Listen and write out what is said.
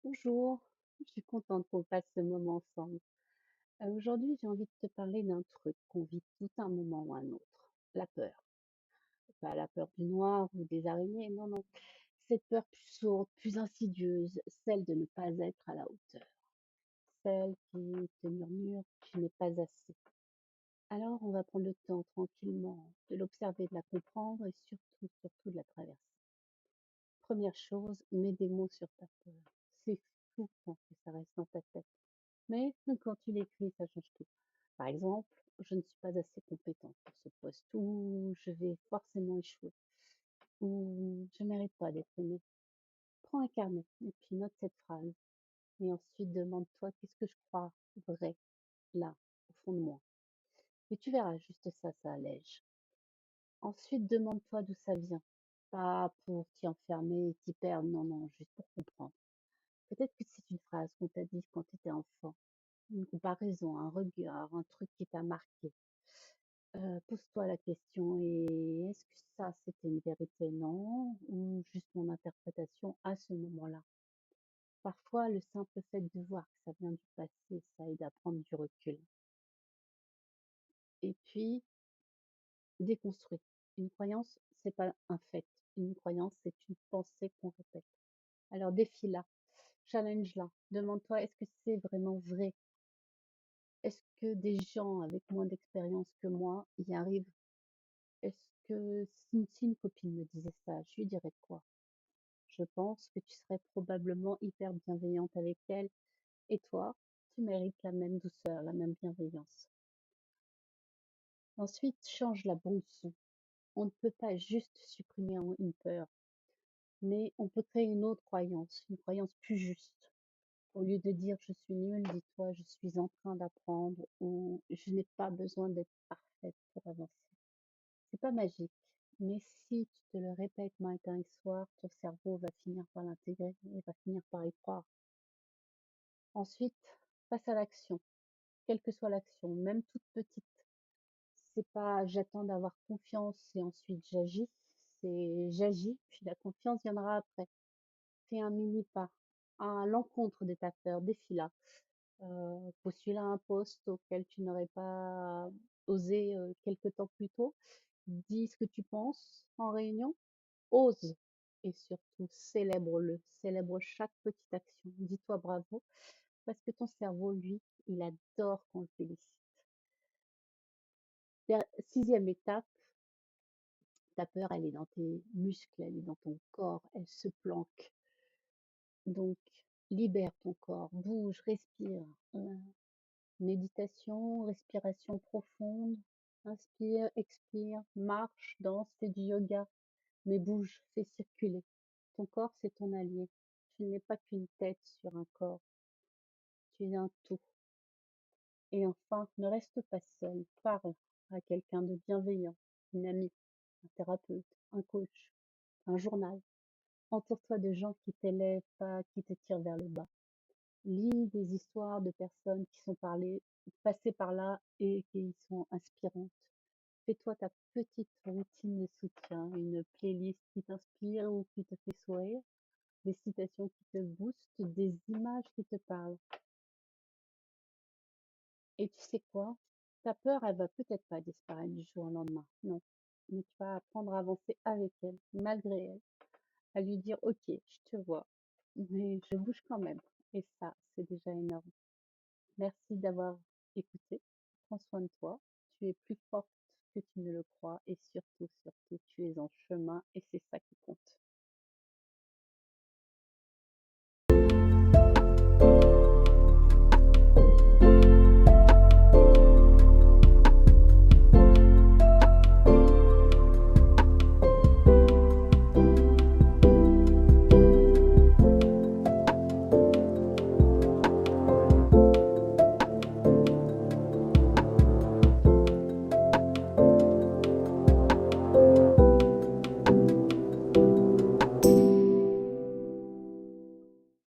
Bonjour, je suis contente qu'on passe ce moment ensemble. Aujourd'hui, j'ai envie de te parler d'un truc qu'on vit tout un moment ou un autre, la peur. Pas la peur du noir ou des araignées, non, non. Cette peur plus sourde, plus insidieuse, celle de ne pas être à la hauteur, celle qui te murmure tu n'es pas assez. Alors, on va prendre le temps tranquillement de l'observer, de la comprendre et surtout, surtout de la traverser. Première chose, mets des mots sur ta peur. C'est fou quand que ça reste dans ta tête. Mais quand tu l'écris, ça change tout. Par exemple, je ne suis pas assez compétente pour ce poste, ou je vais forcément échouer, ou je mérite pas d'être aimée. Prends un carnet et puis note cette phrase. Et ensuite demande-toi qu'est-ce que je crois vrai, là, au fond de moi. Et tu verras, juste ça, ça allège. Ensuite, demande-toi d'où ça vient. Pas pour t'y enfermer et t'y perdre, non, non, juste pour comprendre. Peut-être que c'est une phrase qu'on t'a dit quand tu étais enfant, une comparaison, un regard, un truc qui t'a marqué. Pose-toi la question et est-ce que ça, c'était une vérité? Non, ou juste mon interprétation à ce moment-là? Parfois, le simple fait de voir que ça vient du passé, ça aide à prendre du recul. Et puis, déconstruire. Une croyance, c'est pas un fait. Une croyance, c'est une pensée qu'on répète. Alors, défie-la, challenge-la. Demande-toi, est-ce que c'est vraiment vrai? Est-ce que des gens avec moins d'expérience que moi y arrivent? Est-ce que si une copine me disait ça, je lui dirais quoi? Je pense que tu serais probablement hyper bienveillante avec elle et toi, tu mérites la même douceur, la même bienveillance. Ensuite, change la bande son. On ne peut pas juste supprimer une peur, mais on peut créer une autre croyance, une croyance plus juste. Au lieu de dire je suis nulle, dis-toi je suis en train d'apprendre ou je n'ai pas besoin d'être parfaite pour avancer. C'est pas magique, mais si tu te le répètes matin et soir, ton cerveau va finir par l'intégrer et va finir par y croire. Ensuite, passe à l'action, quelle que soit l'action, même toute petite. C'est pas j'attends d'avoir confiance et ensuite j'agis, c'est j'agis, puis la confiance viendra après. Fais un mini pas à l'encontre de ta peur, défie-la. Postule à un poste auquel tu n'aurais pas osé quelque temps plus tôt. Dis ce que tu penses en réunion, ose et surtout célèbre-le, célèbre chaque petite action. Dis-toi bravo parce que ton cerveau, lui, il adore qu'on le félicite. Sixième étape, ta peur, elle est dans tes muscles, elle est dans ton corps, elle se planque. Donc, libère ton corps, bouge, respire. Méditation, respiration profonde. Inspire, expire, marche, danse, fais du yoga, mais bouge, fais circuler. Ton corps, c'est ton allié. Tu n'es pas qu'une tête sur un corps, tu es un tout. Et enfin, ne reste pas seul, parle à quelqu'un de bienveillant, une amie, un thérapeute, un coach, un journal. Entoure-toi de gens qui t'élèvent, pas qui te tirent vers le bas. Lis des histoires de personnes qui sont passées par là et qui sont inspirantes. Fais-toi ta petite routine de soutien, une playlist qui t'inspire ou qui te fait sourire, des citations qui te boostent, des images qui te parlent. Et tu sais quoi? Ta peur, elle va peut-être pas disparaître du jour au lendemain, non. Mais tu vas apprendre à avancer avec elle, malgré elle, à lui dire, ok, je te vois, mais je bouge quand même. Et ça, c'est déjà énorme. Merci d'avoir écouté. Prends soin de toi. Tu es plus forte que tu ne le crois et surtout, surtout, tu es en chemin et c'est ça